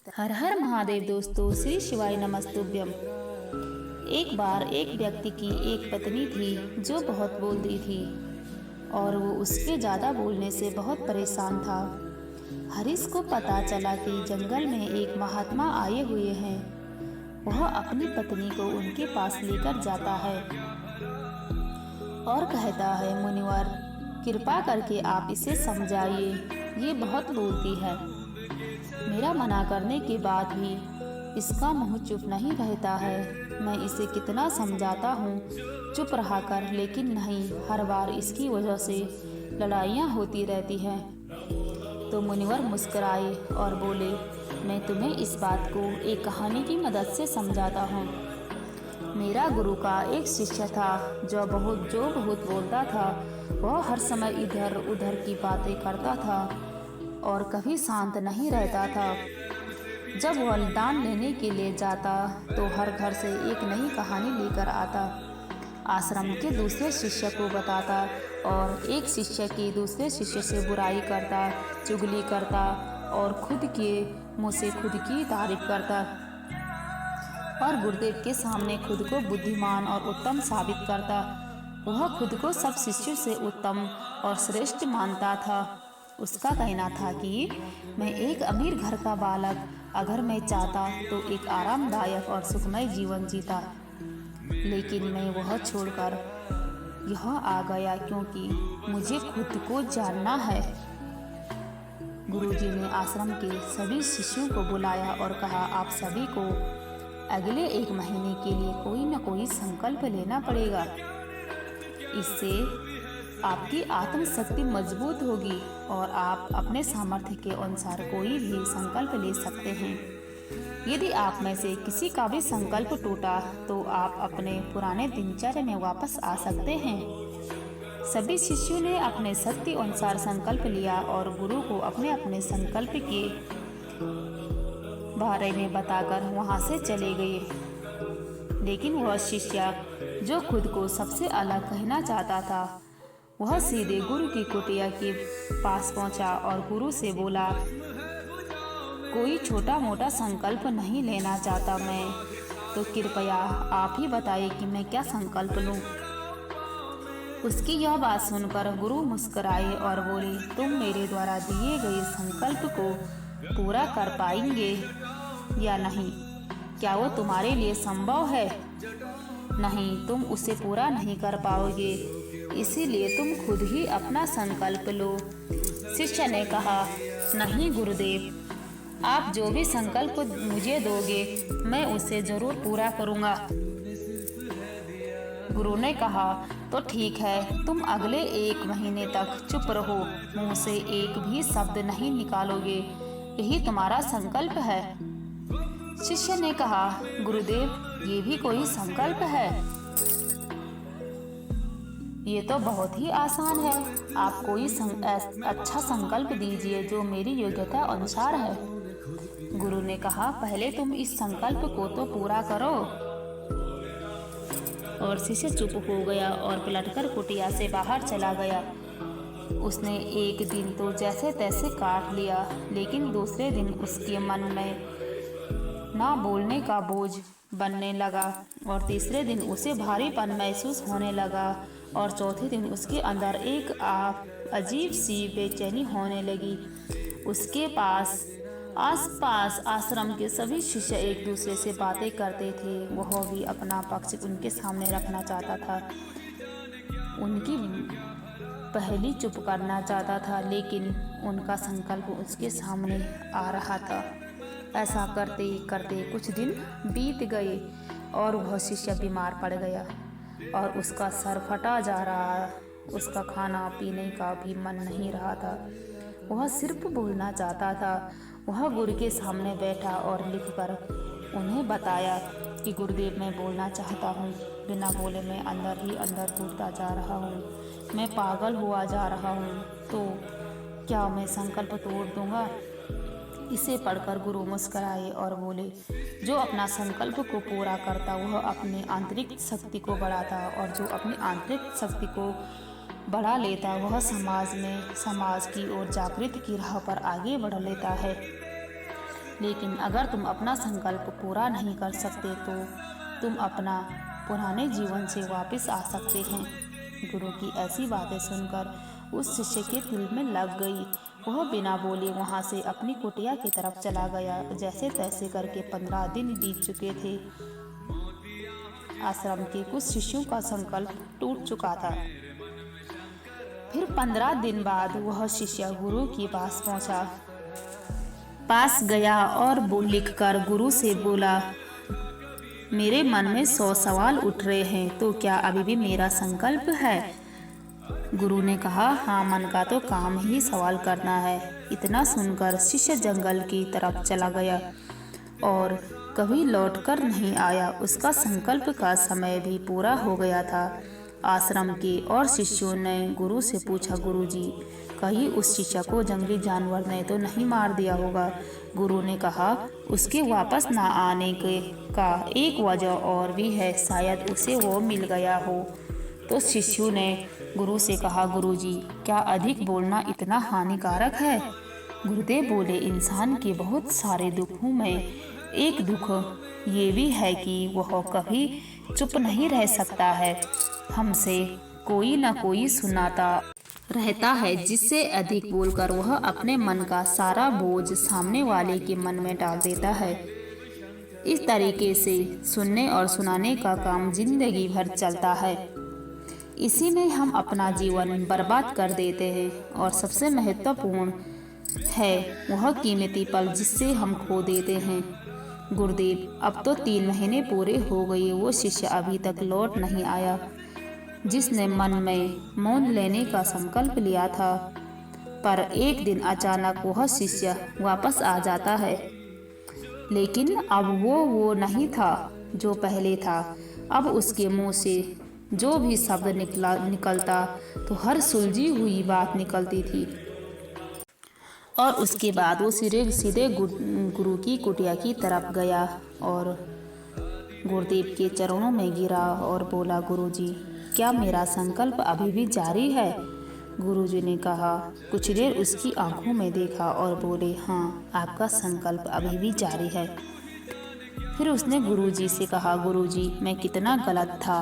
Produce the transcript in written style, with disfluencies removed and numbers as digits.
हर हर महादेव दोस्तों, श्री शिवाय नमस्तुभ्यम। एक बार एक व्यक्ति की एक पत्नी थी जो बहुत बोलती थी और वो उसके ज़्यादा बोलने से बहुत परेशान था। हरीश को पता चला कि जंगल में एक महात्मा आए हुए हैं। वह अपनी पत्नी को उनके पास लेकर जाता है और कहता है, मुनिवर, कृपा करके आप इसे समझाइए, ये बहुत बोलती है। मेरा मना करने के बाद भी इसका मुंह चुप नहीं रहता है। मैं इसे कितना समझाता हूँ चुप रहा कर, लेकिन नहीं, हर बार इसकी वजह से लड़ाइयाँ होती रहती हैं। तो मुनिवर मुस्कुराए और बोले, मैं तुम्हें इस बात को एक कहानी की मदद से समझाता हूँ। मेरा गुरु का एक शिष्य था जो बहुत बोलता था। वह हर समय इधर उधर की बातें करता था और कभी शांत नहीं रहता था। जब वह दान लेने के लिए जाता तो हर घर से एक नई कहानी लेकर आता, आश्रम के दूसरे शिष्य को बताता और एक शिष्य की दूसरे शिष्य से बुराई करता, चुगली करता और खुद के मुँह से खुद की तारीफ करता और गुरुदेव के सामने खुद को बुद्धिमान और उत्तम साबित करता। वह खुद को सब शिष्यों से उत्तम और श्रेष्ठ मानता था। उसका कहना था कि मैं एक अमीर घर का बालक, अगर मैं चाहता तो एक आरामदायक और सुखमय जीवन जीता, लेकिन मैं वह छोड़कर यहाँ आ गया क्योंकि मुझे खुद को जानना है। गुरुजी ने आश्रम के सभी शिष्यों को बुलाया और कहा, आप सभी को अगले 1 महीने के लिए कोई न कोई संकल्प लेना पड़ेगा। इससे आपकी आत्मशक्ति मजबूत होगी और आप अपने सामर्थ्य के अनुसार कोई भी संकल्प ले सकते हैं। यदि आप में से किसी का भी संकल्प टूटा तो आप अपने पुराने दिनचर्या में वापस आ सकते हैं। सभी शिष्यों ने अपने शक्ति अनुसार संकल्प लिया और गुरु को अपने अपने संकल्प के बारे में बताकर वहां से चले गए। लेकिन वह शिष्य जो खुद को सबसे अलग कहना चाहता था, वह सीधे गुरु की कुटिया के पास पहुंचा और गुरु से बोला, कोई छोटा मोटा संकल्प नहीं लेना चाहता मैं, तो कृपया आप ही बताइए कि मैं क्या संकल्प लूं। उसकी यह बात सुनकर गुरु मुस्कुराए और बोले, तुम मेरे द्वारा दिए गए संकल्प को पूरा कर पाएंगे या नहीं? क्या वो तुम्हारे लिए संभव है? नहीं, तुम उसे पूरा नहीं कर पाओगे, इसीलिए तुम खुद ही अपना संकल्प लो। शिष्य ने कहा, नहीं गुरुदेव, आप जो भी संकल्प मुझे दोगे मैं उसे जरूर पूरा करूँगा। गुरु ने कहा, तो ठीक है, तुम अगले 1 महीने तक चुप रहो, मुंह से एक भी शब्द नहीं निकालोगे, यही तुम्हारा संकल्प है। शिष्य ने कहा, गुरुदेव, ये भी कोई संकल्प है? ये तो बहुत ही आसान है। आप कोई अच्छा संकल्प दीजिए जो मेरी योग्यता अनुसार है। गुरु ने कहा, पहले तुम इस संकल्प को तो पूरा करो। और शिष्य चुप हो गया और पलटकर कुटिया से बाहर चला गया। उसने एक दिन तो जैसे तैसे काट लिया, लेकिन दूसरे दिन उसके मन में ना बोलने का बोझ बनने लगा और तीसरे दिन उसे भारीपन महसूस होने लगा और चौथे दिन उसके अंदर एक अजीब सी बेचैनी होने लगी। उसके आसपास आश्रम के सभी शिष्य एक दूसरे से बातें करते थे। वह भी अपना पक्ष उनके सामने रखना चाहता था, उनकी पहली चुप करना चाहता था, लेकिन उनका संकल्प उसके सामने आ रहा था। ऐसा करते करते कुछ दिन बीत गए और वह शिष्य बीमार पड़ गया और उसका सर फटा जा रहा। उसका खाना पीने का भी मन नहीं रहा था, वह सिर्फ बोलना चाहता था। वह गुरु के सामने बैठा और लिखकर उन्हें बताया कि गुरुदेव, मैं बोलना चाहता हूँ, बिना बोले मैं अंदर ही अंदर घुटता जा रहा हूँ, मैं पागल हुआ जा रहा हूँ, तो क्या मैं संकल्प तोड़ दूंगा? इसे पढ़कर गुरु मुस्कुराए और बोले, जो अपना संकल्प को पूरा करता वह अपनी आंतरिक शक्ति को बढ़ाता और जो अपनी आंतरिक शक्ति को बढ़ा लेता वह समाज की ओर जागृति की राह पर आगे बढ़ लेता है। लेकिन अगर तुम अपना संकल्प पूरा नहीं कर सकते तो तुम अपना पुराने जीवन से वापस आ सकते हैं। गुरु की ऐसी बातें सुनकर उस शिष्य के दिल में लग गई। वह बिना बोले वहां से अपनी कुटिया की तरफ चला गया। जैसे तैसे करके 15 दिन बीत चुके थे। आश्रम के कुछ शिष्यों का संकल्प टूट चुका था। फिर 15 दिन बाद वह शिष्य गुरु के पास गया और लिखकर गुरु से बोला, मेरे मन में 100 सवाल उठ रहे हैं, तो क्या अभी भी मेरा संकल्प है? गुरु ने कहा, हाँ, मन का तो काम ही सवाल करना है। इतना सुनकर शिष्य जंगल की तरफ चला गया और कभी लौटकर नहीं आया। उसका संकल्प का समय भी पूरा हो गया था। आश्रम के और शिष्यों ने गुरु से पूछा, गुरुजी, कहीं उस शिष्य को जंगली जानवर ने तो नहीं मार दिया होगा? गुरु ने कहा, उसके वापस ना आने का एक वजह और भी है, शायद उसे वो मिल गया हो। तो शिष्यों ने गुरु से कहा, गुरुजी, क्या अधिक बोलना इतना हानिकारक है? गुरुदेव बोले, इंसान के बहुत सारे दुखों में एक दुख ये भी है कि वह कभी चुप नहीं रह सकता है। हमसे कोई न कोई सुनाता रहता है, जिससे अधिक बोलकर वह अपने मन का सारा बोझ सामने वाले के मन में डाल देता है। इस तरीके से सुनने और सुनाने का काम जिंदगी भर चलता है। इसी में हम अपना जीवन बर्बाद कर देते हैं और सबसे महत्वपूर्ण है वह कीमती पल जिससे हम खो देते हैं। गुरुदेव, अब तो 3 महीने पूरे हो गए, वो शिष्य अभी तक लौट नहीं आया जिसने मन में मौन लेने का संकल्प लिया था। पर एक दिन अचानक वह शिष्य वापस आ जाता है, लेकिन अब वो नहीं था जो पहले था। अब उसके मुंह से जो भी शब्द निकलता तो हर सुलझी हुई बात निकलती थी। और उसके बाद वो सीधे गुरु की कुटिया की तरफ गया और गुरुदेव के चरणों में गिरा और बोला, गुरुजी, क्या मेरा संकल्प अभी भी जारी है? गुरुजी ने कहा, कुछ देर उसकी आंखों में देखा और बोले, हाँ, आपका संकल्प अभी भी जारी है। फिर उसने गुरुजी से कहा, गुरुजी, मैं कितना गलत था।